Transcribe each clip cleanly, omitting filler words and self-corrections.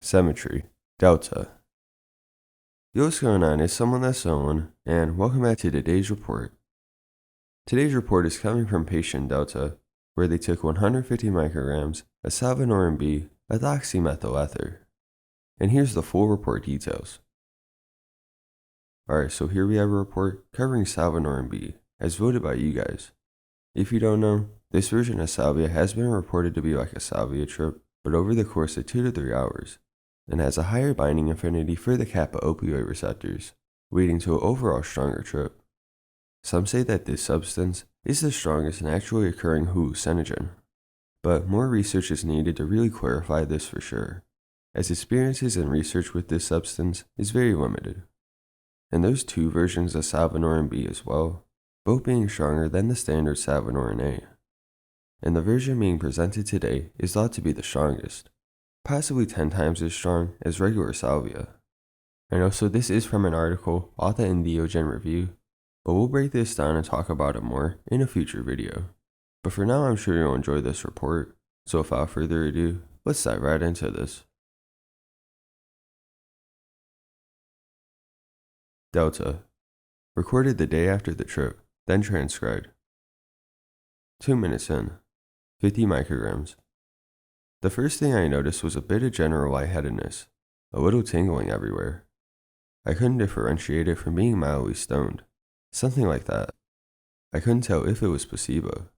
Symmetry, Delta. Yo, what's going on? It's someone that's someone, and welcome back to today's report. Today's report is coming from patient Delta, where they took 150 micrograms of Salvinorin B ethoxymethyl ether. And here's the full report details. Alright, so here we have a report covering Salvinorin B, as voted by you guys. If you don't know, this version of Salvia has been reported to be like a Salvia trip, but over the course of 2 to 3 hours, and has a higher binding affinity for the kappa opioid receptors, leading to an overall stronger trip. Some say that this substance is the strongest naturally occurring hallucinogen, but more research is needed to really clarify this for sure, as experiences and research with this substance is very limited. And there's 2 versions of Salvinorin B as well, both being stronger than the standard Salvinorin A. And the version being presented today is thought to be the strongest, possibly 10 times as strong as regular Salvia. And also this is from an article author in Entheogen Review, but we'll break this down and talk about it more in a future video. But for now, I'm sure you'll enjoy this report, so without further ado, let's dive right into this. Delta. Recorded the day after the trip, then transcribed. 2 minutes in. 50 micrograms. The first thing I noticed was a bit of general lightheadedness, a little tingling everywhere. I couldn't differentiate it from being mildly stoned, something like that. I couldn't tell if it was placebo.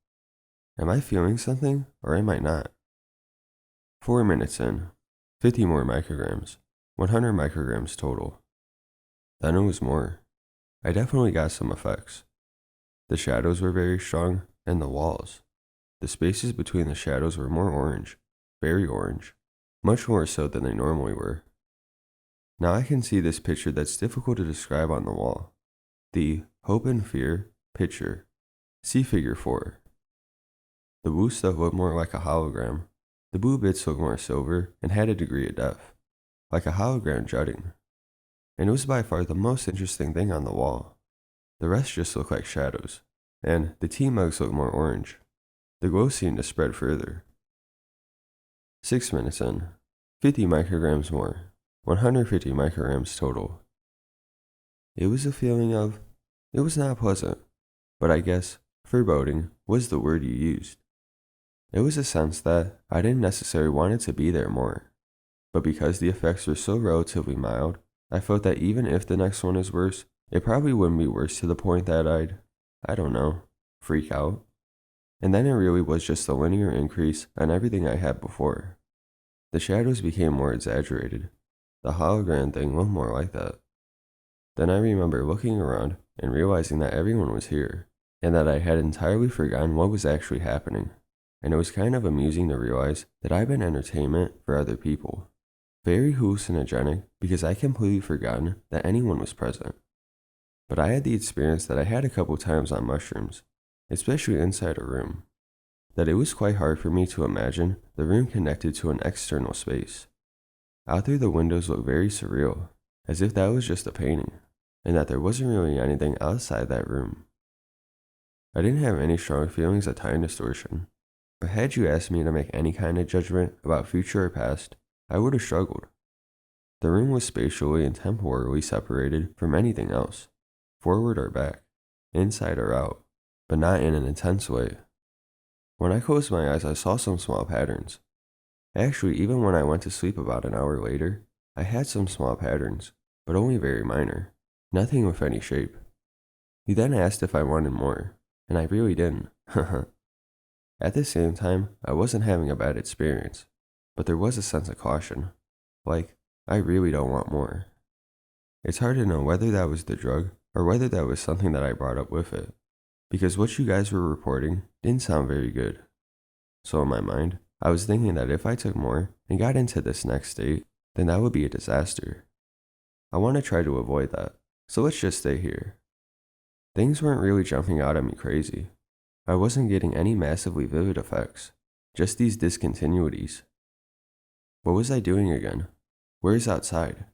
Am I feeling something, or am I not? 4 minutes in. 50 more micrograms. 100 micrograms total. Then it was more. I definitely got some effects. The shadows were very strong, and the walls. The spaces between the shadows were more orange, very orange, much more so than they normally were. Now I can see this picture that's difficult to describe on the wall. The Hope and Fear picture. See figure 4. The blue stuff looked more like a hologram. The blue bits looked more silver and had a degree of depth, like a hologram jutting. And it was by far the most interesting thing on the wall. The rest just looked like shadows, and the tea mugs looked more orange. The glow seemed to spread further. 6 minutes in. 50 micrograms more. 150 micrograms total. It was a feeling of, it was not pleasant, but I guess foreboding was the word you used. It was a sense that I didn't necessarily want it to be there more, but because the effects were so relatively mild, I felt that even if the next one is worse, it probably wouldn't be worse to the point that I don't know, freak out. And then it really was just a linear increase on everything I had before. The shadows became more exaggerated. The hologram thing looked more like that. Then I remember looking around and realizing that everyone was here, and that I had entirely forgotten what was actually happening. And it was kind of amusing to realize that I'd been entertainment for other people. Very hallucinogenic because I completely forgotten that anyone was present. But I had the experience that I had a couple times on mushrooms, especially inside a room, that it was quite hard for me to imagine the room connected to an external space. Out there the windows looked very surreal, as if that was just a painting, and that there wasn't really anything outside that room. I didn't have any strong feelings of time distortion, but had you asked me to make any kind of judgment about future or past, I would have struggled. The room was spatially and temporally separated from anything else, forward or back, inside or out, but not in an intense way. When I closed my eyes, I saw some small patterns. Actually, even when I went to sleep about an hour later, I had some small patterns, but only very minor, nothing with any shape. He then asked if I wanted more, and I really didn't. At the same time, I wasn't having a bad experience, but there was a sense of caution, like, I really don't want more. It's hard to know whether that was the drug or whether that was something that I brought up with it, because what you guys were reporting didn't sound very good. So in my mind, I was thinking that if I took more and got into this next state, then that would be a disaster. I want to try to avoid that, so let's just stay here. Things weren't really jumping out at me crazy. I wasn't getting any massively vivid effects, just these discontinuities. What was I doing again? Where's outside?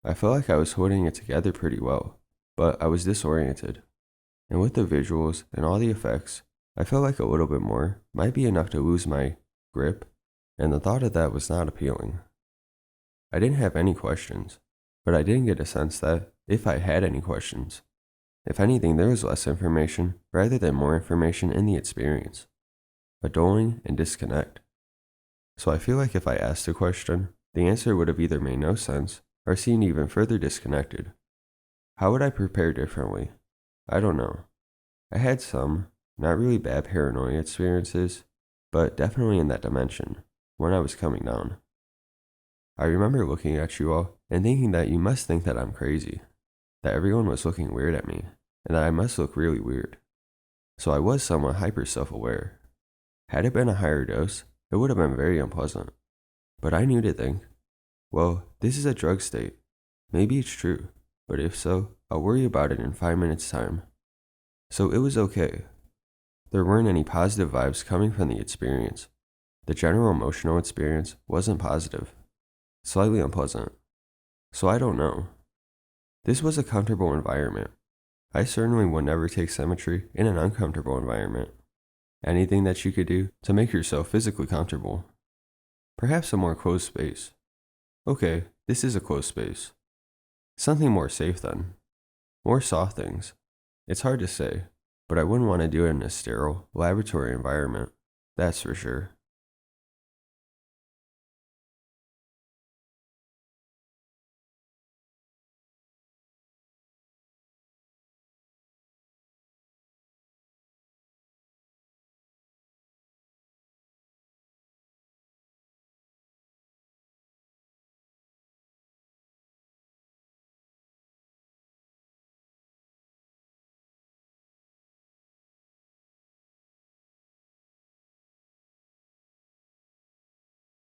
I felt like I was holding it together pretty well, but I was disoriented. And with the visuals and all the effects, I felt like a little bit more might be enough to lose my grip, and the thought of that was not appealing. I didn't have any questions, but I didn't get a sense that, if I had any questions, if anything, there was less information rather than more information in the experience. A dulling and disconnect. So I feel like if I asked a question, the answer would have either made no sense or seemed even further disconnected. How would I prepare differently? I don't know. I had some, not really bad paranoia experiences, but definitely in that dimension, when I was coming down. I remember looking at you all and thinking that you must think that I'm crazy, that everyone was looking weird at me, and that I must look really weird. So I was somewhat hyper self-aware. Had it been a higher dose, it would have been very unpleasant. But I knew to think, well, this is a drug state. Maybe it's true, but if so, I'll worry about it in 5 minutes' time. So it was okay. There weren't any positive vibes coming from the experience. The general emotional experience wasn't positive. Slightly unpleasant. So I don't know. This was a comfortable environment. I certainly would never take Symmetry in an uncomfortable environment. Anything that you could do to make yourself physically comfortable. Perhaps a more closed space. Okay, this is a closed space. Something more safe then. More soft things. It's hard to say, but I wouldn't want to do it in a sterile, laboratory environment. That's for sure.